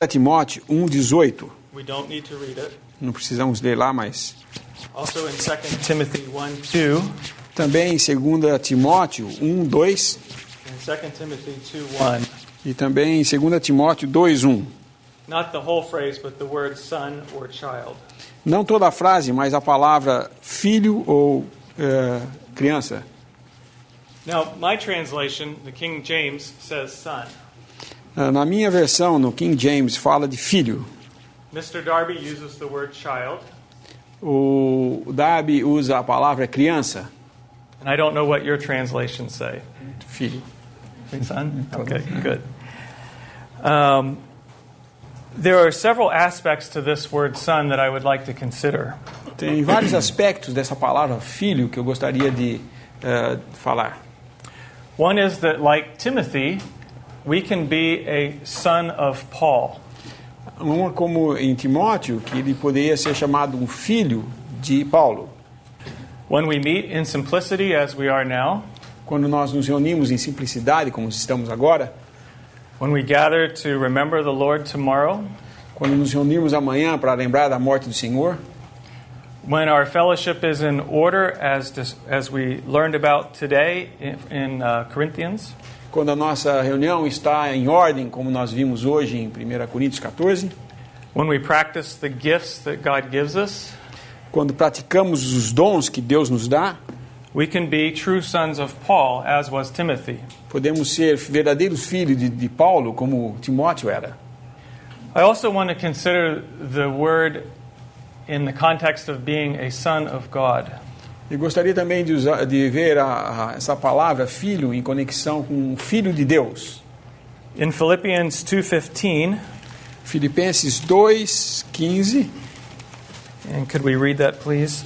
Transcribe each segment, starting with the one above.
Timóteo 1:18. We don't need to read it. Não precisamos ler lá, mas Also in 2 Timothy 1:2. também em 2 Timóteo 1:2 In 2 Timothy 2:1. e também em 2 Timóteo 2:1. Not the whole phrase, but the word son or child. Não toda a frase, mas a palavra filho ou criança. Now, my translation, the King James, says son. Na minha versão, no King James, fala de filho. Mr. Darby uses the word child. O Darby usa a palavra criança. And I don't know what your translations say. Filho. Son? Okay, good. There are several aspects to this word son that I would like to consider. Tem vários aspectos dessa palavra filho que eu gostaria de falar. One is that, like Timothy, we can be a son of Paul. Uma como em Timóteo, que ele poderia ser chamado um filho de Paulo. When we meet in simplicity as we are now, Quando nós nos reunimos em simplicidade, como estamos agora, when we gather to remember the Lord tomorrow, quando nos reunirmos amanhã para lembrar da morte do Senhor, when our fellowship is in order as we learned about today in Corinthians, quando a nossa reunião está em ordem, como nós vimos hoje em 1 Coríntios 14, when we practice the gifts that God gives us, quando praticamos os dons que Deus nos dá, we can be true sons of Paul, as was Timothy. podemos ser verdadeiros filhos de Paulo, como Timóteo era. I also want to consider the word in the context of being a son of God. Eu gostaria também de ver essa palavra filho em conexão com o filho de Deus. In Philippians 2:15, Filipenses 2:15, and could we read that, please?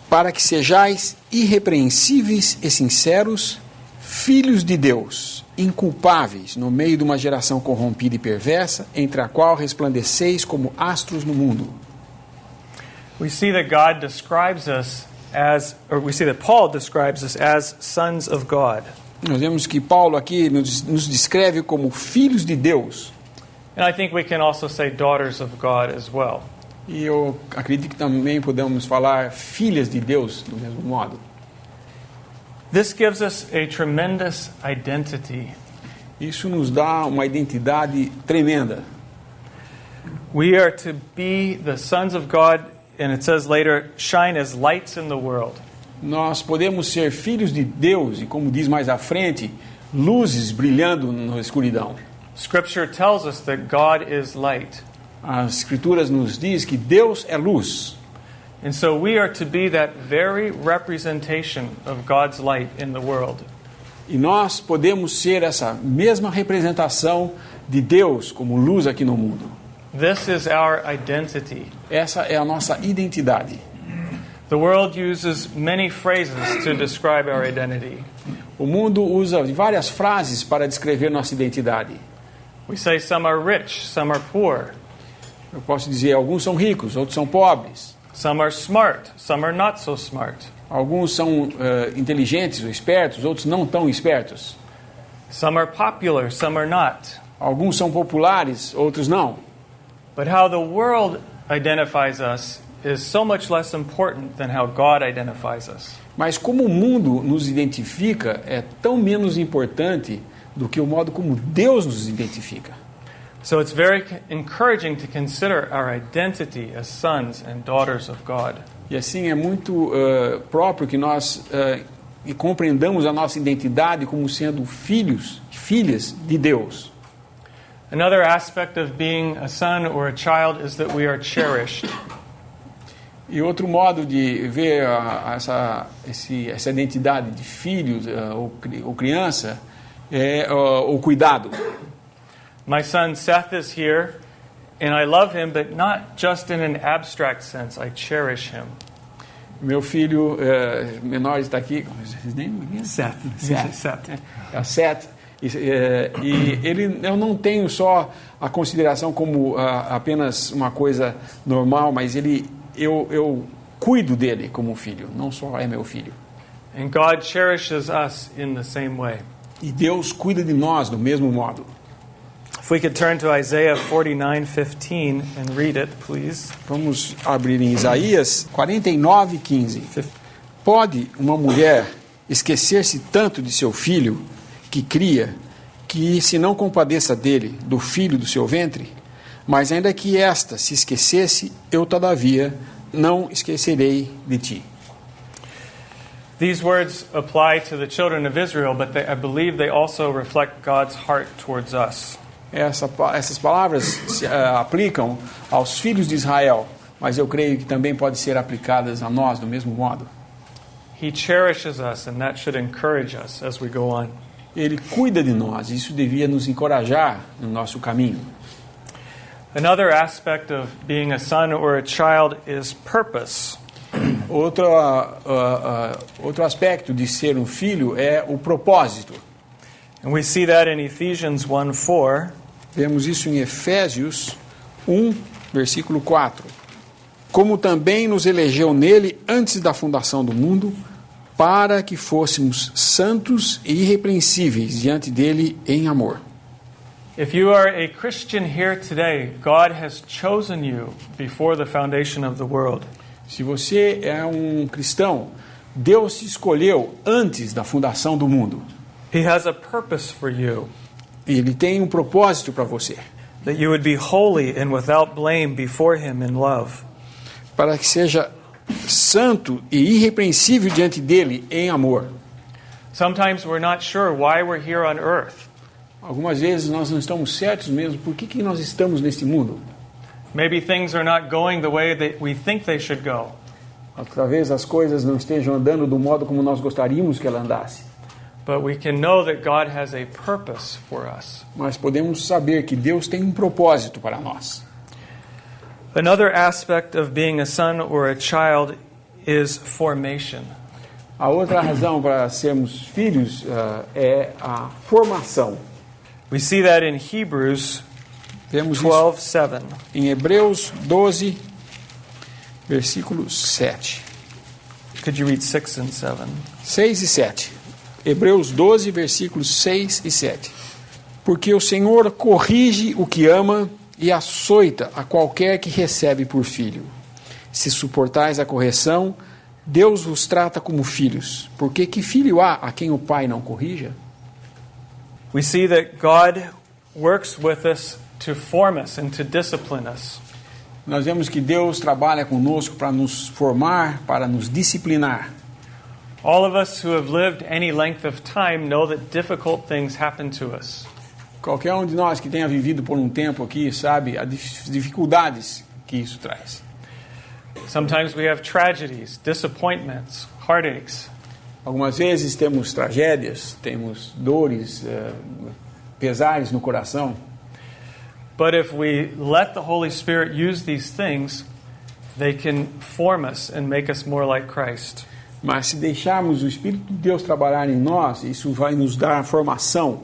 para que sejais irrepreensíveis e sinceros, filhos de Deus, inculpáveis no meio de uma geração corrompida e perversa, entre a qual resplandeceis como astros no mundo. We see that God describes us as, or we see that Paul describes us as sons of God. Nós vemos que Paulo aqui nos descreve como filhos de Deus. And I think we can also say daughters of God as well. E eu acredito que também podemos falar filhas de Deus do mesmo modo. This gives us a tremendous identity. Isso nos dá uma identidade tremenda. We are to be the sons of God, and it says later, shine as lights in the world. Nós podemos ser filhos de Deus e, como diz mais à frente, luzes brilhando na escuridão. Scripture tells us that God is light. As Escrituras nos diz que Deus é luz. And so we are to be that very representation of God's light in the world. E nós podemos ser essa mesma representação de Deus como luz aqui no mundo. This is our identity. Essa é a nossa identidade. The world uses many phrases to describe our identity. O mundo usa várias frases para descrever nossa identidade. We say some are rich, some are poor. Eu posso dizer, alguns são ricos, outros são pobres. Some are smart, some are not so smart. Alguns são inteligentes ou espertos, outros não tão espertos. Some are popular, some are not. Alguns são populares, outros não. But how the world identifies us is so much less important than how God identifies us. Mas como o mundo nos identifica é tão menos importante do que o modo como Deus nos identifica. So it's very encouraging to consider our identity as sons and daughters of God. E assim é muito próprio que nós compreendamos a nossa identidade como sendo filhos, filhas de Deus. Another aspect of being a son or a child is that we are cherished. E outro modo de ver essa identidade de filho ou criança é o cuidado. My son Seth is here, and I love him, but not just in an abstract sense. I cherish him. Meu filho menor está aqui. His name again? Seth. É Seth. E eu não tenho só a consideração como apenas uma coisa normal, mas eu cuido dele como filho, não só é meu filho. And God cherishes us in the same way. E Deus cuida de nós do mesmo modo. If we could turn to Isaiah 49:15 and read it, please. Vamos abrir em Isaías 49:15. Pode uma mulher esquecer-se tanto de seu filho que cria, que se não compadeça dele, do filho do seu ventre? Mas ainda que esta se esquecesse, eu todavia não esquecerei de ti. These words apply to the children of Israel, but I believe they also reflect God's heart towards us. Essas palavras se aplicam aos filhos de Israel, mas eu creio que também podem ser aplicadas a nós do mesmo modo. He cherishes us, and that should encourage us as we go on. Ele cuida de nós, e isso devia nos encorajar no nosso caminho. Another aspect of being a son or a child is purpose. Outro aspecto de ser um filho é o propósito. And we see that in Ephesians 1:4. Vemos isso em Efésios 1, versículo 4. Como também nos elegeu nele antes da fundação do mundo, para que fôssemos santos e irrepreensíveis diante dele em amor. If you are a Christian here today, God has chosen you before the foundation of the world. Se você é um cristão, Deus te escolheu antes da fundação do mundo. He has a purpose for you. Ele tem um propósito para você. That you would be holy and without blame before him in love. Para que seja santo e irrepreensível diante dele em amor. Sometimes we're not sure why we're here on earth. Algumas vezes nós não estamos certos mesmo por que nós estamos neste mundo. Maybe things are not going the way that we think they should go. Talvez as coisas não estejam andando do modo como nós gostaríamos que ela andasse. But we can know that God has a purpose for us. Mas podemos saber que Deus tem um propósito para nós. Another aspect of being a son or a child is formation. A outra razão para sermos filhos é a formação. We see that in Hebrews Vemos isso 12:7. em Hebreus 12, versículo 7. Could you read 6 and 7? 6 e 7. Hebreus 12, versículos 6 e 7. Porque o Senhor corrige o que ama e açoita a qualquer que recebe por filho. Se suportais a correção, Deus vos trata como filhos. Porque que filho há a quem o pai não corrija? We see that God works with us to form us and to discipline us. Nós vemos que Deus trabalha conosco para nos formar, para nos disciplinar. All of us who have lived any length of time know that difficult things happen to us. Qualquer um de nós que tenha vivido por um tempo aqui sabe as dificuldades que isso traz. Sometimes we have tragedies, disappointments, heartaches. Algumas vezes temos tragédias, temos dores, pesares no coração. But if we let the Holy Spirit use these things, they can form us and make us more like Christ. Mas se deixarmos o Espírito de Deus trabalhar em nós, isso vai nos dar formação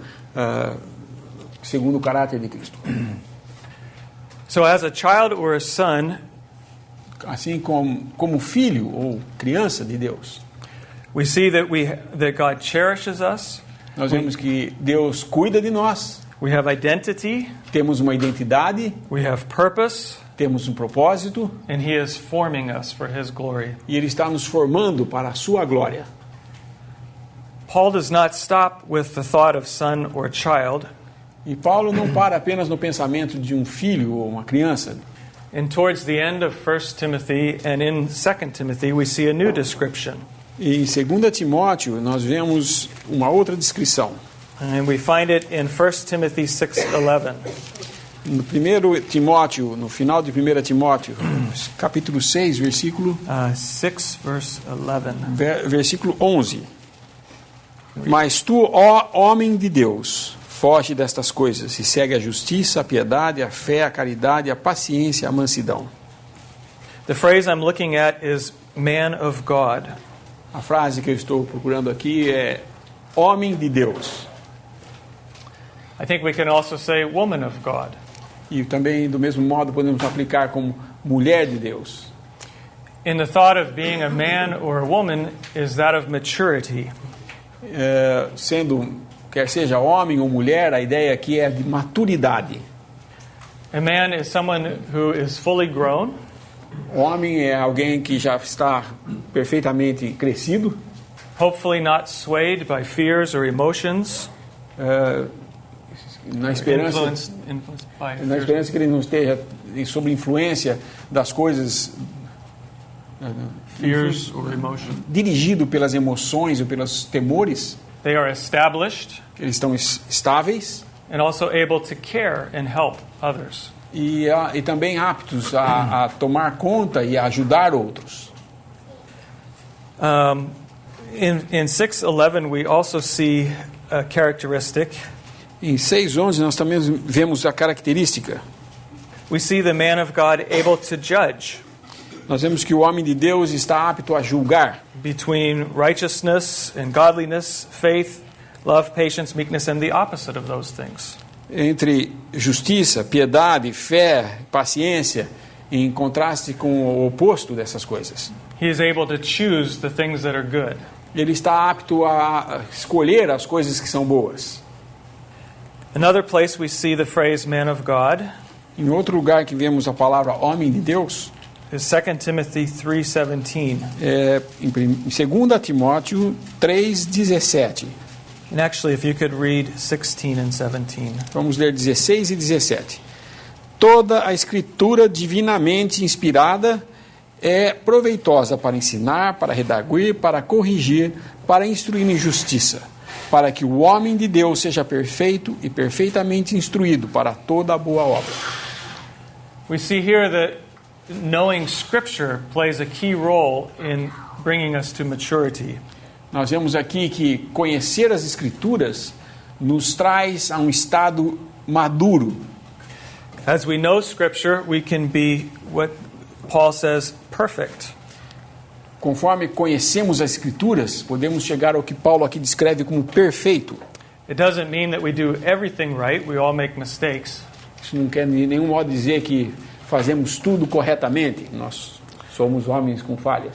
segundo o caráter de Cristo. So as a child or a son, Assim como filho ou criança de Deus, we see that God cherishes us. nós vemos que Deus cuida de nós, We have identity, temos uma identidade, we have purpose, temos um propósito, and He is forming us for His glory. e Ele está nos formando para a sua glória. Paul does not stop with the thought of son or child. E Paulo não para apenas no pensamento de um filho ou uma criança. And towards the end of 1 Timothy and in 2 Timothy, we see a new description. E em 2 Timóteo, nós vemos uma outra descrição. And we find it in 1 Timothy 6:11. No 1 Timóteo, no final de 1 Timóteo, capítulo 6, versículo 6 verse 11. Versículo 11. Mas tu, ó homem de Deus, foge destas coisas e segue a justiça, a piedade, a fé, a caridade, a paciência, a mansidão. The phrase I'm looking at is man of God. A frase que eu estou procurando aqui é homem de Deus. I think we can also say woman of God. E também, do mesmo modo, podemos aplicar como mulher de Deus. In the thought of being a man or a woman is that of maturity. quer seja homem ou mulher, a ideia aqui é de maturidade. A man is someone who is fully grown. Homem é alguém que já está perfeitamente crescido, Hopefully not swayed by fears or emotions. na esperança Influenced by Na fears. esperança que ele não esteja sob influência das coisas, Fears or emotion. dirigido pelas emoções ou pelos temores, They are established que eles estão estáveis and also able to care and help others. e também aptos a tomar conta e a ajudar outros. In 6:11, we also see a characteristic. Em 6:11 nós também vemos a característica. We see the man of God able to judge Nós vemos que o homem de Deus está apto a julgar between righteousness and godliness, faith, love, patience, meekness, and the opposite of those things. entre justiça, piedade, fé, paciência, em contraste com o oposto dessas coisas. He is able to choose the things that are good. Ele está apto a escolher as coisas que são boas. Another place we see the phrase man of God Em outro lugar que vemos a palavra homem de Deus, is 2 Timothy 3:17. é em 2 Timóteo 3,17. And actually, if you could read 16 and 17. Vamos ler 16 e 17. Toda a escritura divinamente inspirada é proveitosa para ensinar, para redarguir, para corrigir, para instruir em justiça, para que o homem de Deus seja perfeito e perfeitamente instruído para toda a boa obra. We see here that knowing Scripture plays a key role in bringing us to maturity. Nós vemos aqui que conhecer as Escrituras nos traz a um estado maduro. As we know Scripture, we can be what Paul says, perfect. Conforme conhecemos as Escrituras, podemos chegar ao que Paulo aqui descreve como perfeito. It doesn't mean that we do everything right. We all make mistakes. Isso não quer de nenhum modo dizer que fazemos tudo corretamente. Nós somos homens com falhas.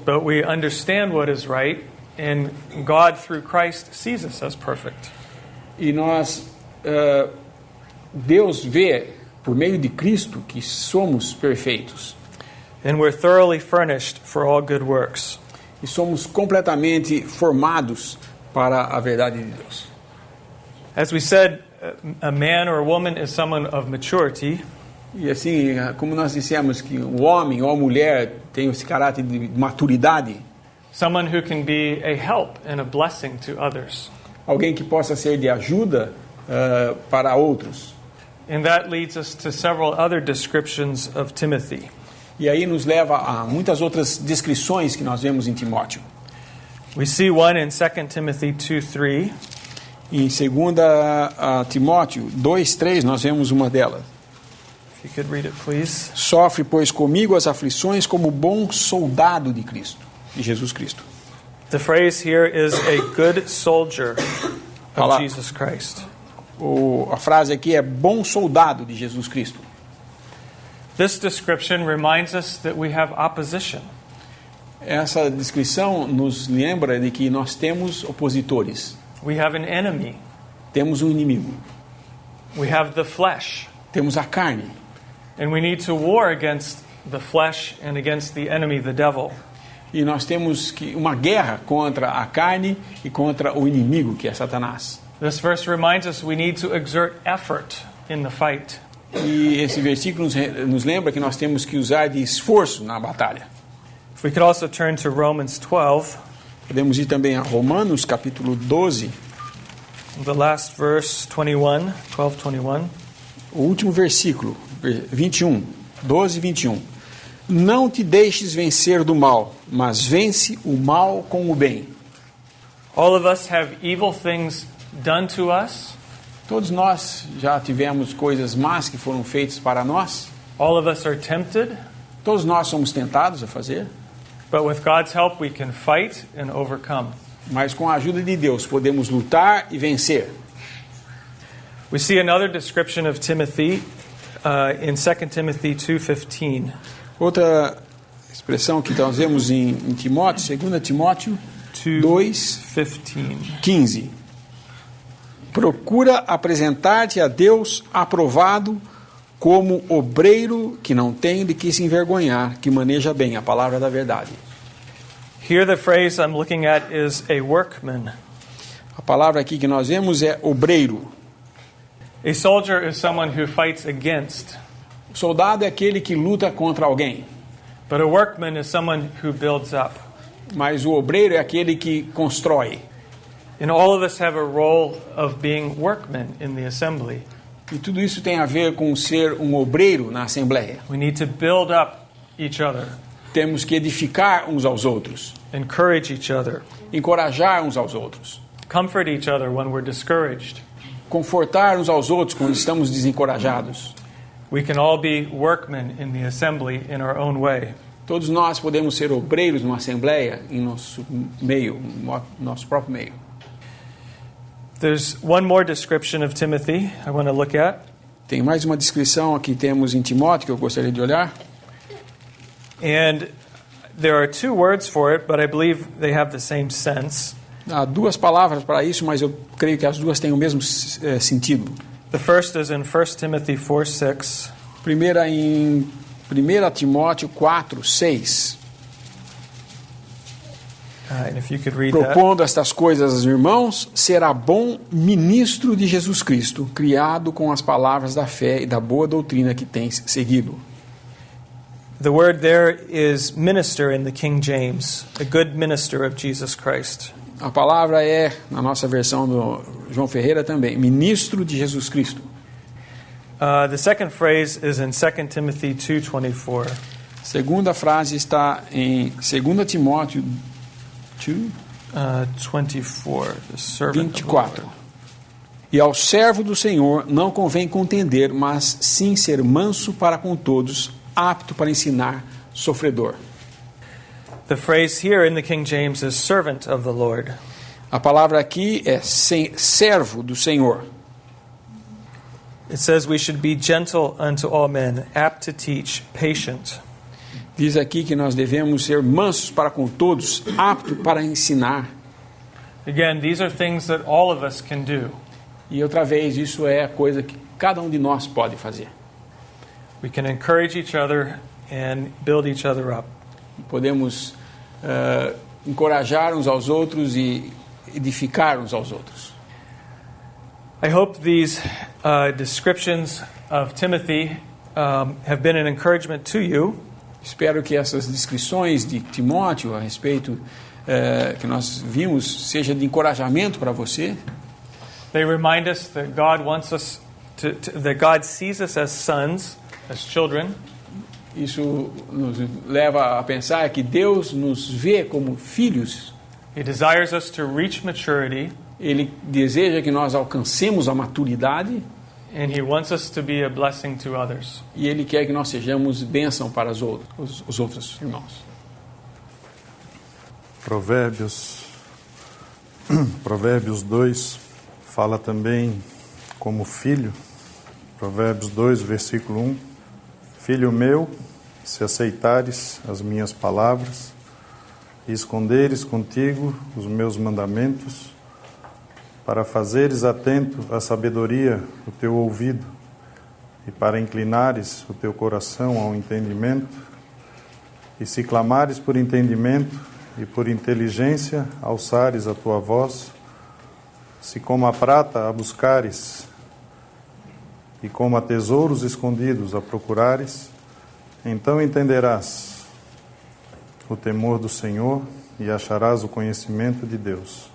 But we understand what is right, and God, through Christ, sees us as perfect. E Deus vê, por meio de Cristo, que somos perfeitos. And we're thoroughly furnished for all good works. E somos completamente formados para a verdade de Deus. As we said, a man or a woman is someone of maturity. E assim, como nós dissemos que o homem ou a mulher tem esse caráter de maturidade, Someone who can be a help and a blessing to others. alguém que possa ser de ajuda para outros. And that leads us to several other descriptions of Timothy. E aí nos leva a muitas outras descrições que nós vemos em Timóteo. We see one in 2 Timothy 2:3. Em 2 Timóteo 2:3 nós vemos uma delas. If you could read it, please. Sofre, pois, comigo as aflições como bom soldado de Cristo, de Jesus Cristo. The phrase here is a good soldier Fala. of Jesus Christ. A frase aqui é bom soldado de Jesus Cristo. This description reminds us that we have opposition. Essa descrição nos lembra de que nós temos opositores, We have an enemy. temos um inimigo, We have the flesh. temos a carne. And we need to war against the flesh and against the enemy, the devil. E nós temos uma guerra contra a carne e contra o inimigo, que é Satanás. This verse reminds us we need to exert effort in the fight. E esse versículo nos lembra que nós temos que usar de esforço na batalha. If we could also turn to Romans 12, Podemos ir também a Romanos, capítulo 12, the last verse, 21, 12:21. o último versículo, 21, 12, 21. Não te deixes vencer do mal, mas vence o mal com o bem. All of us have evil things done to us. Todos nós já tivemos coisas más que foram feitas para nós. All of us are tempted, Todos nós somos tentados a fazer, but with God's help we can fight and overcome. mas com a ajuda de Deus podemos lutar e vencer. We see another description of Timothy in 2 Timothy 2:15. Outra expressão que nós vemos em Timóteo, 2 Timóteo 2, 2:15. 15. Procura apresentar-te a Deus aprovado como obreiro que não tem de que se envergonhar, que maneja bem a palavra da verdade. Here the phrase I'm looking at is a workman. A palavra aqui que nós vemos é obreiro. A soldier is someone who fights against, O soldado é aquele que luta contra alguém, but a workman is someone who builds up. mas o obreiro é aquele que constrói. And all of us have a role of being workmen in the assembly. E tudo isso tem a ver com ser um obreiro na Assembleia. We need to build up each other, Temos que edificar uns aos outros, encourage each other, encorajar uns aos outros, comfort each other when we're discouraged. confortar uns aos outros quando estamos desencorajados. We can all be workmen in the assembly in our own way. Todos nós podemos ser obreiros numa Assembleia em nosso meio, nosso próprio meio. There's one more description of Timothy I want to look at. Tem mais uma descrição aqui temos em Timóteo que eu gostaria de olhar. And there are two words for it, but I believe they have the same sense. Há duas palavras para isso, mas eu creio que as duas têm o mesmo sentido. The first is in 1 Timothy 4:6. Primeira em 1 Timóteo 4:6. And if you could read that. Propondo estas coisas aos irmãos, será bom ministro de Jesus Cristo, criado com as palavras da fé e da boa doutrina que tens seguido. The word there is minister in the King James, a good minister of Jesus Christ. A palavra é, na nossa versão do João Ferreira também, ministro de Jesus Cristo. The second phrase is in 2 Timothy 2:24. Segunda frase está em 2 Timóteo 24, the servant of the 24. Lord. E ao servo do Senhor não convém contender, mas sim ser manso para com todos, apto para ensinar, sofredor. The phrase here in the King James is servant of the Lord. A palavra aqui é servo do Senhor. It says we should be gentle unto all men, apt to teach, patient. Diz aqui que nós devemos ser mansos para com todos, apto para ensinar. Again, these are things that all of us can do. E outra vez, isso é a coisa que cada um de nós pode fazer. We can encourage each other and build each other up. Podemos encorajar uns aos outros e edificar uns aos outros. I hope these descriptions of Timothy have been an encouragement to you. Espero que essas descrições de Timóteo a respeito que nós vimos seja de encorajamento para você. They remind us that God wants us that God sees us as sons, as children. Isso nos leva a pensar que Deus nos vê como filhos. He desires us to reach maturity. Ele deseja que nós alcancemos a maturidade. And He wants us to be a blessing to others. E Ele quer que nós sejamos bênção para os outros irmãos. Provérbios 2 fala também como filho. Provérbios 2, versículo 1. Filho meu, se aceitares as minhas palavras e esconderes contigo os meus mandamentos, para fazeres atento à sabedoria o teu ouvido e para inclinares o teu coração ao entendimento, e se clamares por entendimento e por inteligência alçares a tua voz, se como a prata a buscares e como a tesouros escondidos a procurares, então entenderás o temor do Senhor e acharás o conhecimento de Deus.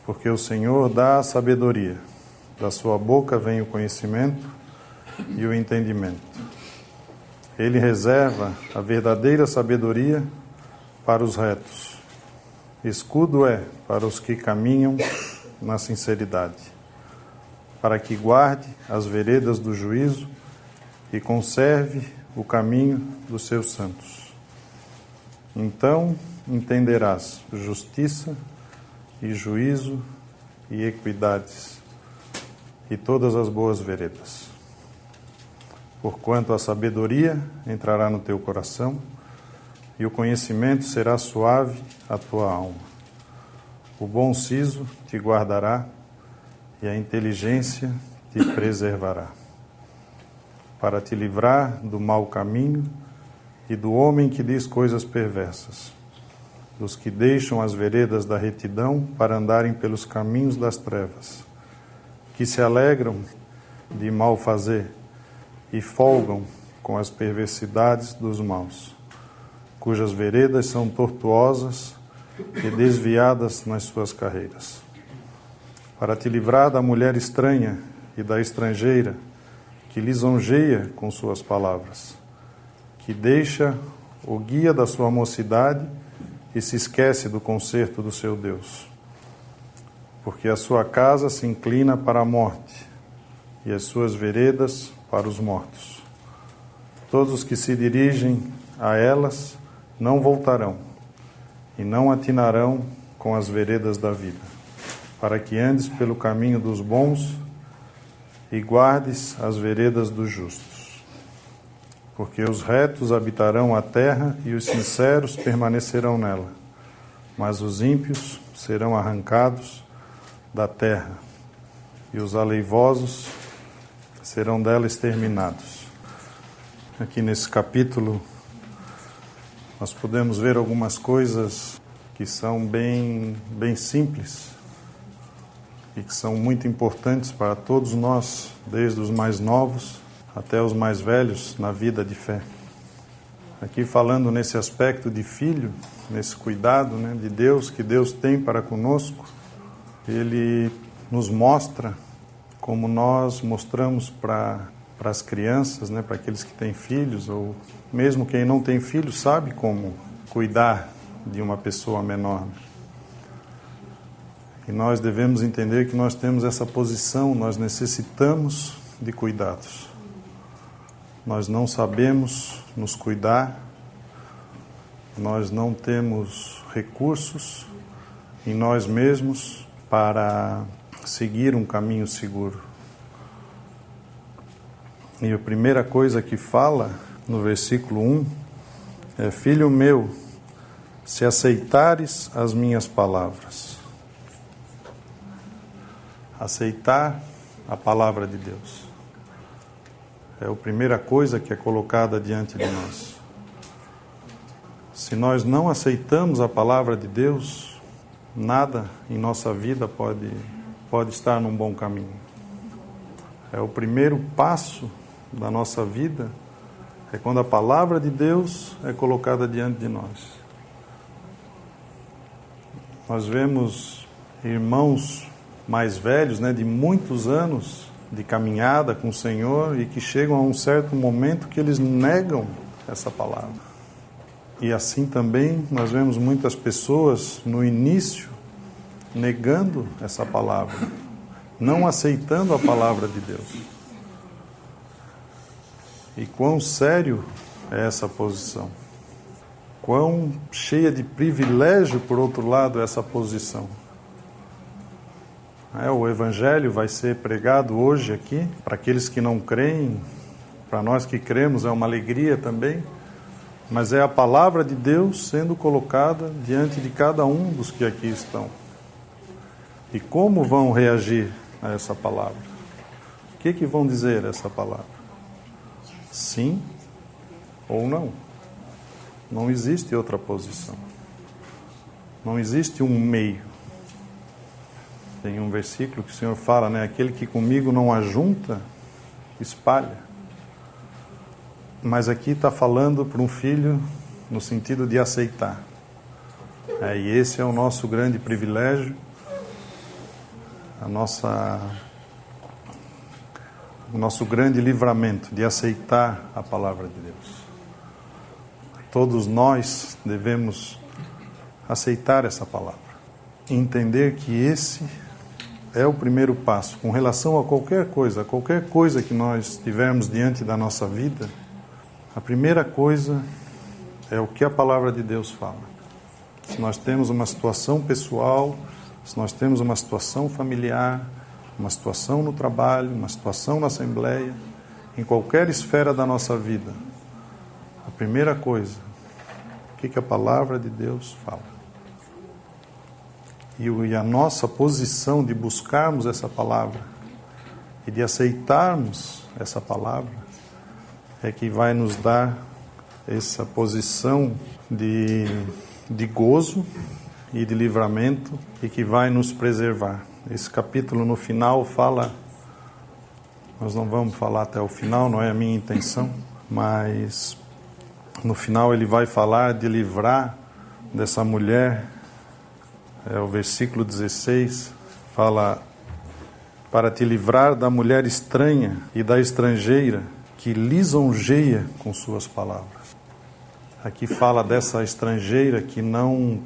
Porque o Senhor dá a sabedoria, da sua boca vem o conhecimento e o entendimento. Ele reserva a verdadeira sabedoria para os retos. Escudo é para os que caminham na sinceridade, para que guarde as veredas do juízo e conserve o caminho dos seus santos. Então entenderás justiça e juízo e equidades e todas as boas veredas. Porquanto a sabedoria entrará no teu coração e o conhecimento será suave à tua alma. O bom siso te guardará e a inteligência te preservará, para te livrar do mau caminho e do homem que diz coisas perversas, dos que deixam as veredas da retidão para andarem pelos caminhos das trevas, que se alegram de mal fazer e folgam com as perversidades dos maus, cujas veredas são tortuosas e desviadas nas suas carreiras. Para te livrar da mulher estranha e da estrangeira, que lisonjeia com suas palavras, que deixa o guia da sua mocidade e se esquece do conserto do seu Deus. Porque a sua casa se inclina para a morte e as suas veredas para os mortos. Todos os que se dirigem a elas não voltarão e não atinarão com as veredas da vida, para que andes pelo caminho dos bons e guardes as veredas dos justos. Porque os retos habitarão a terra e os sinceros permanecerão nela, mas os ímpios serão arrancados da terra e os aleivosos serão dela exterminados. Aqui nesse capítulo nós podemos ver algumas coisas que são bem simples e que são muito importantes para todos nós, desde os mais novos até os mais velhos na vida de fé. Aqui falando nesse aspecto de filho, nesse cuidado, né, de Deus, que Deus tem para conosco, Ele nos mostra como nós mostramos para as crianças, né, para aqueles que têm filhos, ou mesmo quem não tem filhos sabe como cuidar de uma pessoa menor. E nós devemos entender que nós temos essa posição, nós necessitamos de cuidados. Nós não sabemos nos cuidar, nós não temos recursos em nós mesmos para seguir um caminho seguro. E a primeira coisa que fala no versículo 1 é: Filho meu, se aceitares as minhas palavras. Aceitar a palavra de Deus é a primeira coisa que é colocada diante de nós. Se nós não aceitamos a palavra de Deus, nada em nossa vida pode estar num bom caminho. É o primeiro passo da nossa vida, é quando a palavra de Deus é colocada diante de nós. Nós vemos irmãos mais velhos, né, de muitos anos de caminhada com o Senhor e que chegam a um certo momento que eles negam essa palavra. E assim também nós vemos muitas pessoas no início negando essa palavra, não aceitando a palavra de Deus. E quão sério é essa posição? Quão cheia de privilégio, por outro lado, é essa posição? O Evangelho vai ser pregado hoje aqui, para aqueles que não creem, para nós que cremos é uma alegria também, mas é a palavra de Deus sendo colocada diante de cada um dos que aqui estão. E como vão reagir a essa palavra? O que vão dizer essa palavra? Sim ou não? Não existe outra posição. Não existe um meio. Tem um versículo que o Senhor fala, né? Aquele que comigo não ajunta, espalha. Mas aqui está falando para um filho no sentido de aceitar. E esse é o nosso grande privilégio, o nosso grande livramento de aceitar a palavra de Deus. Todos nós devemos aceitar essa palavra, entender que esse é o primeiro passo com relação a qualquer coisa que nós tivermos diante da nossa vida. A primeira coisa é o que a palavra de Deus fala. Se nós temos uma situação pessoal, se nós temos uma situação familiar, uma situação no trabalho, uma situação na Assembleia, em qualquer esfera da nossa vida, a primeira coisa, o que a palavra de Deus fala? e a nossa posição de buscarmos essa palavra e de aceitarmos essa palavra é que vai nos dar essa posição de gozo e de livramento e que vai nos preservar. Esse capítulo no final fala, nós não vamos falar até o final, não é a minha intenção, mas no final ele vai falar de livrar dessa mulher. O versículo 16 fala: para te livrar da mulher estranha e da estrangeira que lisonjeia com suas palavras. Aqui fala dessa estrangeira que não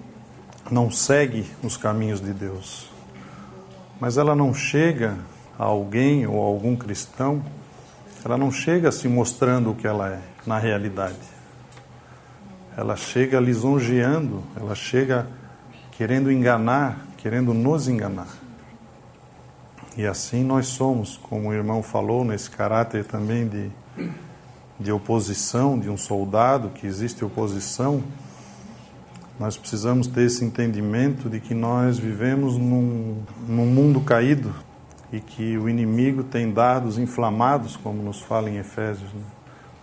segue os caminhos de Deus. Mas ela não chega a alguém ou a algum cristão, ela não chega se mostrando o que ela é na realidade. Ela chega lisonjeando, ela chega querendo enganar, querendo nos enganar. E assim nós somos, como o irmão falou, nesse caráter também de oposição, de um soldado, que existe oposição. Nós precisamos ter esse entendimento de que nós vivemos num mundo caído e que o inimigo tem dados inflamados, como nos fala em Efésios.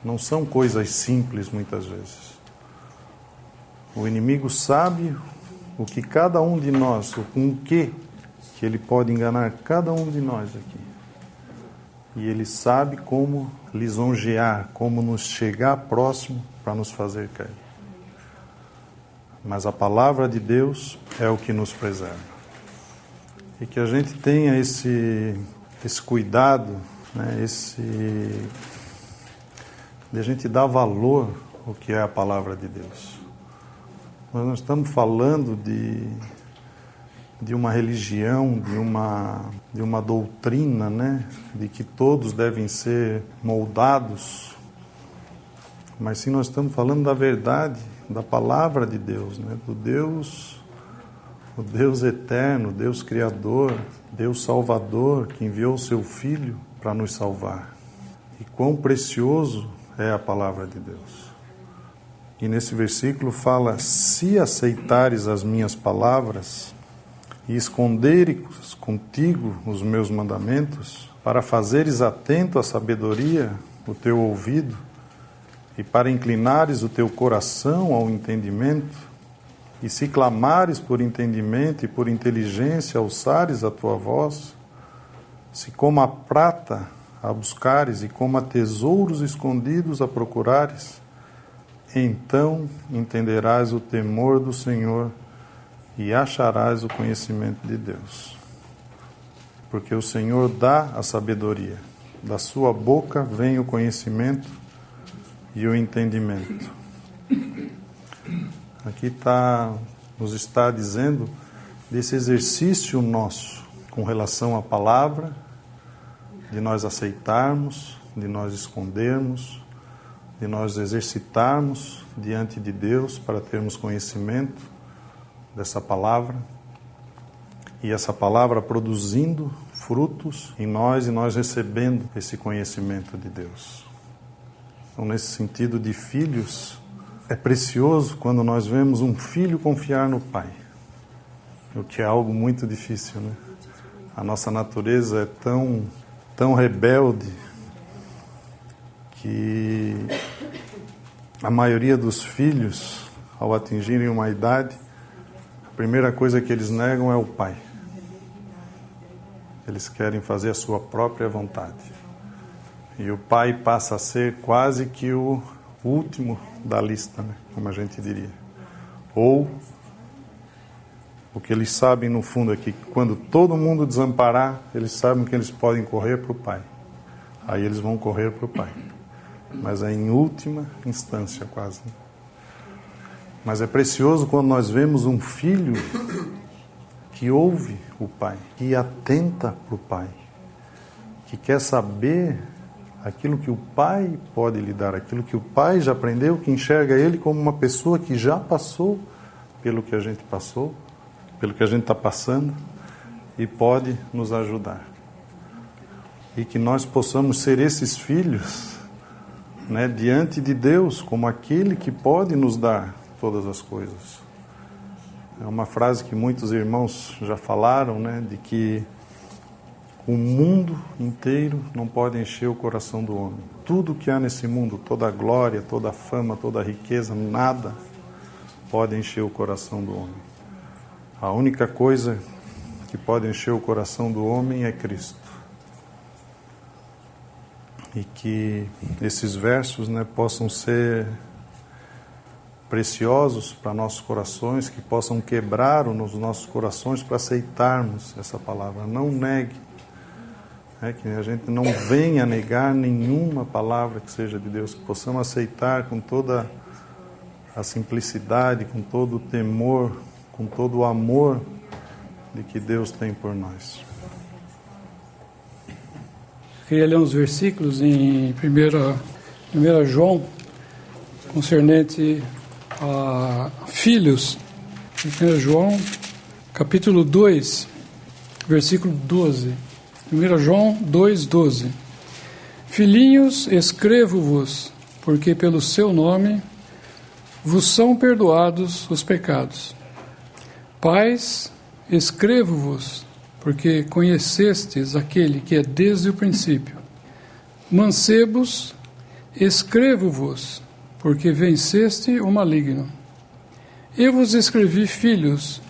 Não são coisas simples muitas vezes. O inimigo sabe o que cada um de nós, com o que ele pode enganar cada um de nós aqui. E ele sabe como lisonjear, como nos chegar próximo para nos fazer cair. Mas a palavra de Deus é o que nos preserva. E que a gente tenha esse cuidado, né, de a gente dar valor ao que é a palavra de Deus. Nós não estamos falando de uma religião, de uma doutrina, né, de que todos devem ser moldados, mas sim nós estamos falando da verdade, da palavra de Deus, né, o Deus eterno, Deus Criador, Deus Salvador, que enviou o seu Filho para nos salvar. E quão precioso é a palavra de Deus. E nesse versículo fala: se aceitares as minhas palavras e esconderes contigo os meus mandamentos, para fazeres atento à sabedoria o teu ouvido, e para inclinares o teu coração ao entendimento, e se clamares por entendimento e por inteligência alçares a tua voz, se como a prata a buscares e como a tesouros escondidos a procurares, então entenderás o temor do Senhor e acharás o conhecimento de Deus. Porque o Senhor dá a sabedoria, da sua boca vem o conhecimento e o entendimento. Aqui nos está dizendo desse exercício nosso com relação à palavra, de nós aceitarmos, de nós escondermos, de nós exercitarmos diante de Deus para termos conhecimento dessa palavra, e essa palavra produzindo frutos em nós e nós recebendo esse conhecimento de Deus. Então, nesse sentido de filhos, é precioso quando nós vemos um filho confiar no pai, o que é algo muito difícil, né? A nossa natureza é tão rebelde que a maioria dos filhos, ao atingirem uma idade, a primeira coisa que eles negam é o pai. Eles querem fazer a sua própria vontade. E o pai passa a ser quase que o último da lista, né? Como a gente diria. Ou o que eles sabem no fundo é que quando todo mundo desamparar, eles sabem que eles podem correr para o pai. Aí eles vão correr para o pai. Mas é em última instância quase. Mas é precioso quando nós vemos um filho que ouve o pai, que atenta para o pai, que quer saber aquilo que o pai pode lhe dar, aquilo que o pai já aprendeu, que enxerga ele como uma pessoa que já passou pelo que a gente passou, pelo que a gente está passando, e pode nos ajudar. E que nós possamos ser esses filhos, né, diante de Deus, como aquele que pode nos dar todas as coisas. É uma frase que muitos irmãos já falaram, né, de que o mundo inteiro não pode encher o coração do homem. Tudo que há nesse mundo, toda a glória, toda a fama, toda a riqueza, nada pode encher o coração do homem. A única coisa que pode encher o coração do homem é Cristo. E que esses versos, né, possam ser preciosos para nossos corações, que possam quebrar nos nossos corações para aceitarmos essa palavra. Não negue, que a gente não venha negar nenhuma palavra que seja de Deus, que possamos aceitar com toda a simplicidade, com todo o temor, com todo o amor de que Deus tem por nós. Eu queria ler uns versículos em 1 João, concernente a filhos. 1 João, capítulo 2, versículo 12. 1 João 2,12. Filhinhos, escrevo-vos, porque pelo seu nome vos são perdoados os pecados. Pais, escrevo-vos, porque conhecestes aquele que é desde o princípio. Mancebos, escrevo-vos, porque venceste o maligno. Eu vos escrevi, filhos,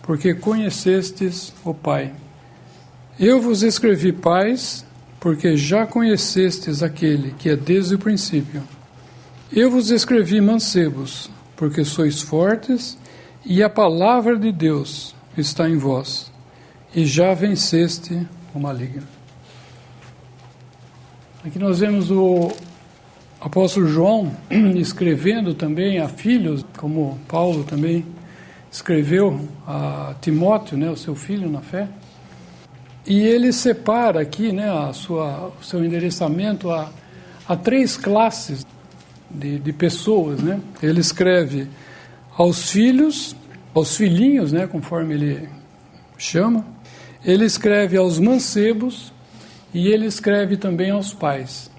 porque conhecestes o Pai. Eu vos escrevi, pais, porque já conhecestes aquele que é desde o princípio. Eu vos escrevi, mancebos, porque sois fortes, e a palavra de Deus está em vós, e já venceste o maligno. Aqui nós vemos o apóstolo João escrevendo também a filhos, como Paulo também escreveu a Timóteo, né, o seu filho na fé. E ele separa aqui, né, o seu endereçamento a três classes de pessoas, né? Ele escreve aos filhos, aos filhinhos, né, conforme ele chama. Ele escreve aos mancebos e ele escreve também aos pais.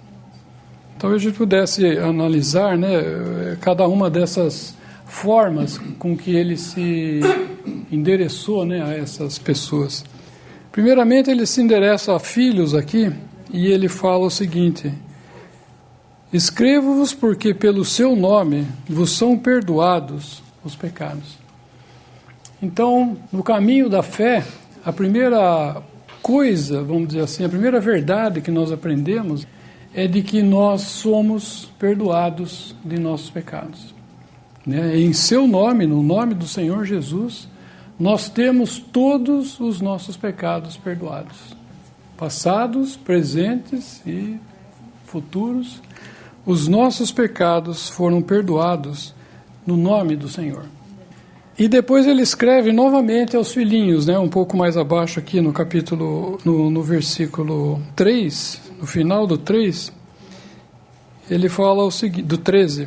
Talvez a gente pudesse analisar, né, cada uma dessas formas com que ele se endereçou, né, a essas pessoas. Primeiramente, ele se endereça a filhos aqui e ele fala o seguinte: escrevo-vos porque pelo seu nome vos são perdoados os pecados. Então, no caminho da fé, a primeira coisa, vamos dizer assim, a primeira verdade que nós aprendemos é de que nós somos perdoados de nossos pecados. Né? Em seu nome, no nome do Senhor Jesus, nós temos todos os nossos pecados perdoados. Passados, presentes e futuros. Os nossos pecados foram perdoados no nome do Senhor. E depois ele escreve novamente aos filhinhos, né, um pouco mais abaixo aqui no capítulo, no versículo 3, no final do 3, ele fala o seguinte, do 13,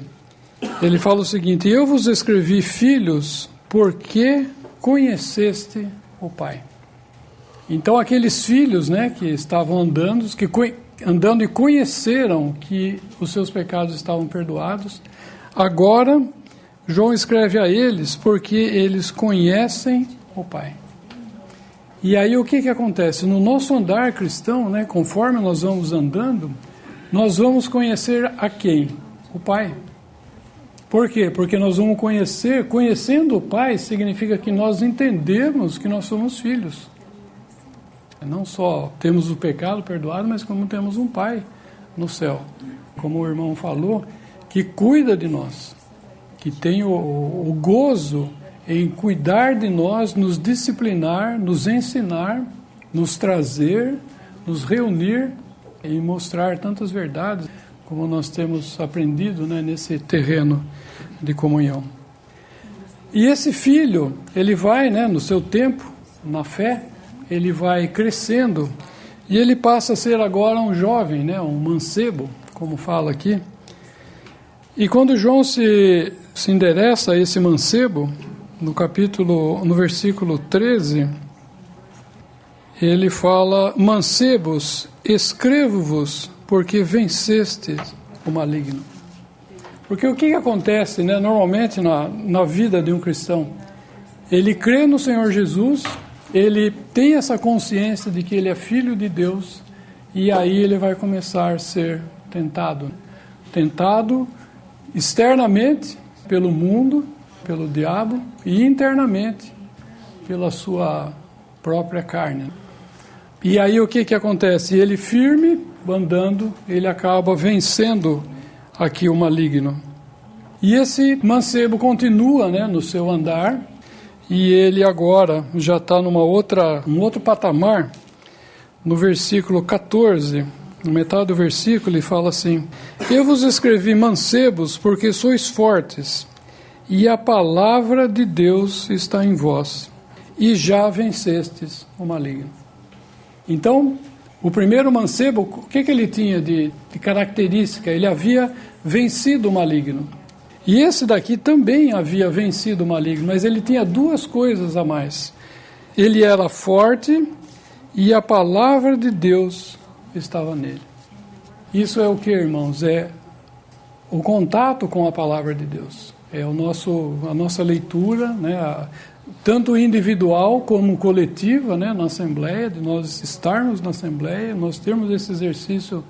ele fala o seguinte: eu vos escrevi, filhos, porque conheceste o Pai. Então aqueles filhos, né, que estavam andando e conheceram que os seus pecados estavam perdoados, agora João escreve a eles porque eles conhecem o Pai. E aí o que acontece? No nosso andar cristão, né, conforme nós vamos andando, nós vamos conhecer a quem? O Pai. Por quê? Porque nós vamos conhecendo o Pai significa que nós entendemos que nós somos filhos. Não só temos o pecado perdoado, mas como temos um Pai no céu, como o irmão falou, que cuida de nós, que tem o gozo em cuidar de nós, nos disciplinar, nos ensinar, nos trazer, nos reunir e mostrar tantas verdades como nós temos aprendido, né, nesse terreno de comunhão. E esse filho, ele vai, né, no seu tempo, na fé, ele vai crescendo e ele passa a ser agora um jovem, né, um mancebo, como fala aqui. E quando João se endereça a esse mancebo, no versículo 13, ele fala: mancebos, escrevo-vos, porque vencestes o maligno. Porque o que acontece, né, normalmente na vida de um cristão? ele crê no Senhor Jesus, ele tem essa consciência de que ele é filho de Deus, e aí ele vai começar a ser tentado. Tentado externamente pelo mundo, pelo diabo, e internamente pela sua própria carne. E aí o que acontece? Ele firme, andando, ele acaba vencendo aqui o maligno. E esse mancebo continua, né, no seu andar, e ele agora já está um outro patamar. No versículo 14, na metade do versículo, ele fala assim: eu vos escrevi mancebos porque sois fortes, e a palavra de Deus está em vós, e já vencestes o maligno. Então, o primeiro mancebo, o que ele tinha de característica? Ele havia vencido o maligno. E esse daqui também havia vencido o maligno, mas ele tinha duas coisas a mais. Ele era forte e a palavra de Deus estava nele. Isso é o que, irmãos? É o contato com a palavra de Deus. É a nossa leitura, né? Tanto individual como coletiva, né? Na Assembleia, de nós estarmos na Assembleia, nós termos esse exercício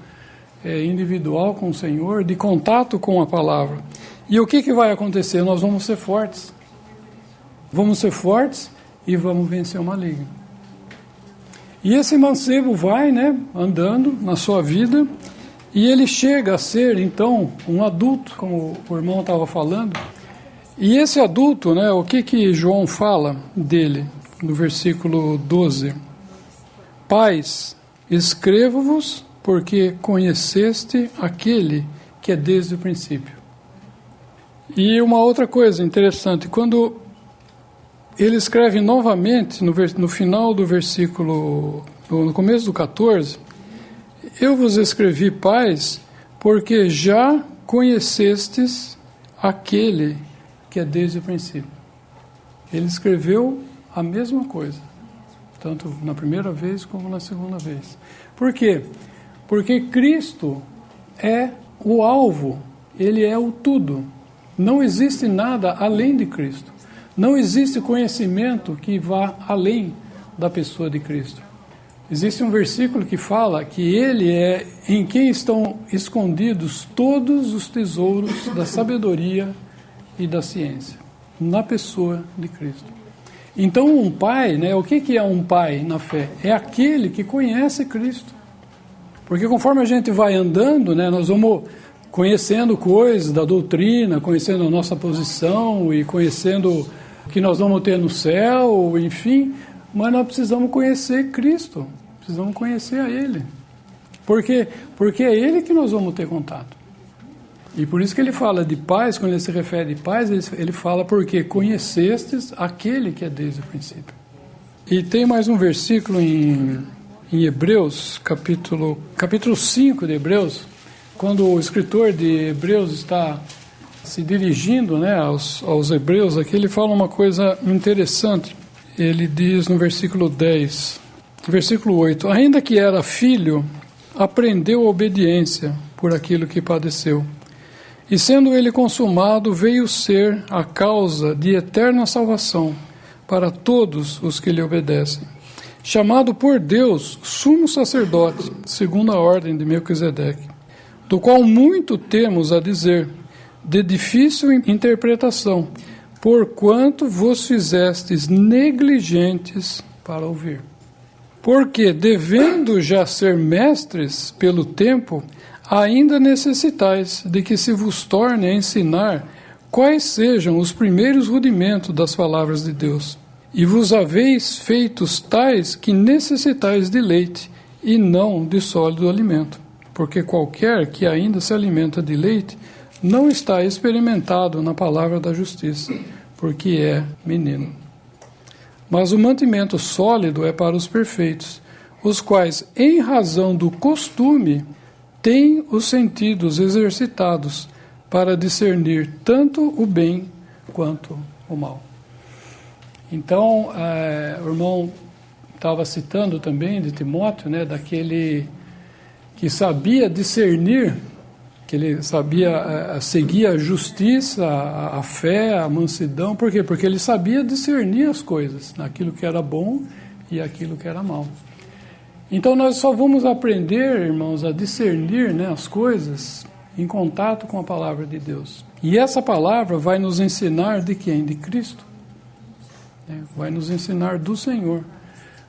individual com o Senhor, de contato com a palavra. E o que vai acontecer? Nós vamos ser fortes. Vamos ser fortes e vamos vencer o maligno. E esse mancebo vai, né, andando na sua vida, e ele chega a ser, então, um adulto, como o irmão estava falando. E esse adulto, né, o que João fala dele, no versículo 12? Pais, escrevo-vos porque conheceste aquele que é desde o princípio. E uma outra coisa interessante, quando ele escreve novamente, no final do versículo, no começo do 14, eu vos escrevi, pais, porque já conhecestes aquele que é desde o princípio. Ele escreveu a mesma coisa, tanto na primeira vez como na segunda vez. Por quê? Porque Cristo é o alvo, ele é o tudo. Não existe nada além de Cristo. Não existe conhecimento que vá além da pessoa de Cristo. Existe um versículo que fala que ele é em quem estão escondidos todos os tesouros da sabedoria e da ciência, na pessoa de Cristo. Então um pai, né, o que é um pai na fé? É aquele que conhece Cristo. Porque conforme a gente vai andando, né, nós vamos conhecendo coisas da doutrina, conhecendo a nossa posição e conhecendo o que nós vamos ter no céu, enfim, mas nós precisamos conhecer Cristo, precisamos conhecer a Ele. Porque é Ele que nós vamos ter contato. E por isso que ele fala de paz, quando ele se refere de paz, ele fala porque conhecestes aquele que é desde o princípio. E tem mais um versículo em Hebreus, capítulo 5 de Hebreus, quando o escritor de Hebreus está se dirigindo, né, aos hebreus, aqui ele fala uma coisa interessante. Ele diz no versículo 10, versículo 8, ainda que era filho, aprendeu a obediência por aquilo que padeceu. E sendo ele consumado, veio ser a causa de eterna salvação para todos os que lhe obedecem. Chamado por Deus, sumo sacerdote, segundo a ordem de Melquisedeque, do qual muito temos a dizer, de difícil interpretação, porquanto vos fizestes negligentes para ouvir. Porque, devendo já ser mestres pelo tempo, ainda necessitais de que se vos torne a ensinar quais sejam os primeiros rudimentos das palavras de Deus. E vos haveis feitos tais que necessitais de leite, e não de sólido alimento. Porque qualquer que ainda se alimenta de leite, não está experimentado na palavra da justiça, porque é menino. Mas o mantimento sólido é para os perfeitos, os quais, em razão do costume, têm os sentidos exercitados para discernir tanto o bem quanto o mal. Então, o irmão estava citando também de Timóteo, né, daquele que sabia discernir que ele sabia seguir a justiça, a fé, a mansidão. Por quê? Porque ele sabia discernir as coisas, naquilo que era bom e aquilo que era mal. Então nós só vamos aprender, irmãos, a discernir, né, as coisas em contato com a palavra de Deus. E essa palavra vai nos ensinar de quem? De Cristo. Vai nos ensinar do Senhor.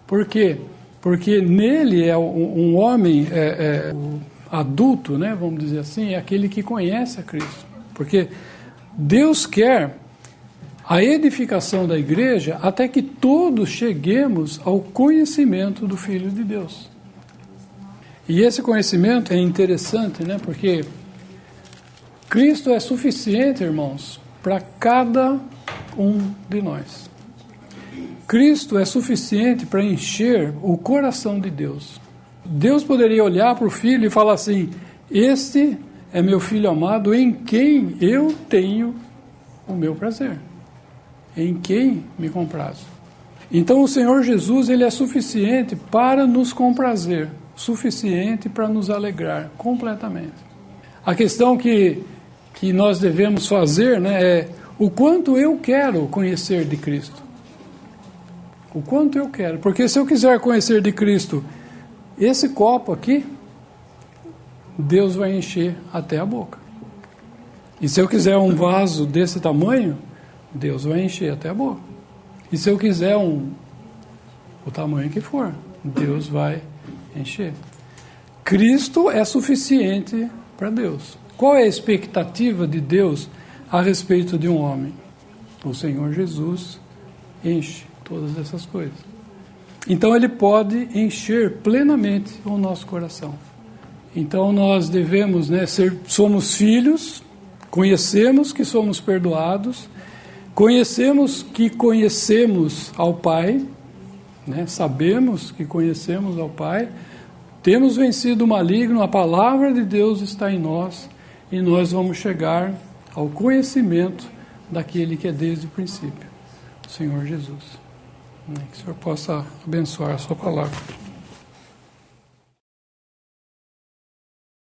Por quê? Porque nele é um homem adulto, né, vamos dizer assim, é aquele que conhece a Cristo. Porque Deus quer a edificação da igreja até que todos cheguemos ao conhecimento do Filho de Deus. E esse conhecimento é interessante, né, porque Cristo é suficiente, irmãos, para cada um de nós. Cristo é suficiente para encher o coração de Deus. Deus poderia olhar para o Filho e falar assim: este é meu Filho amado em quem eu tenho o meu prazer, em quem me comprazo. Então o Senhor Jesus, ele é suficiente para nos comprazer, suficiente para nos alegrar completamente. A questão que nós devemos fazer, né, é o quanto eu quero conhecer de Cristo. O quanto eu quero. Porque se eu quiser conhecer de Cristo esse copo aqui, Deus vai encher até a boca. E se eu quiser um vaso desse tamanho, Deus vai encher até a boca. E se eu quiser o tamanho que for, Deus vai encher. Cristo é suficiente para Deus. Qual é a expectativa de Deus a respeito de um homem? O Senhor Jesus enche todas essas coisas. Então ele pode encher plenamente o nosso coração. Então nós devemos, né, somos filhos, conhecemos que somos perdoados, conhecemos que conhecemos ao Pai, né, sabemos que conhecemos ao Pai, temos vencido o maligno, a palavra de Deus está em nós e nós vamos chegar ao conhecimento daquele que é desde o princípio, o Senhor Jesus. Que o Senhor possa abençoar a sua palavra.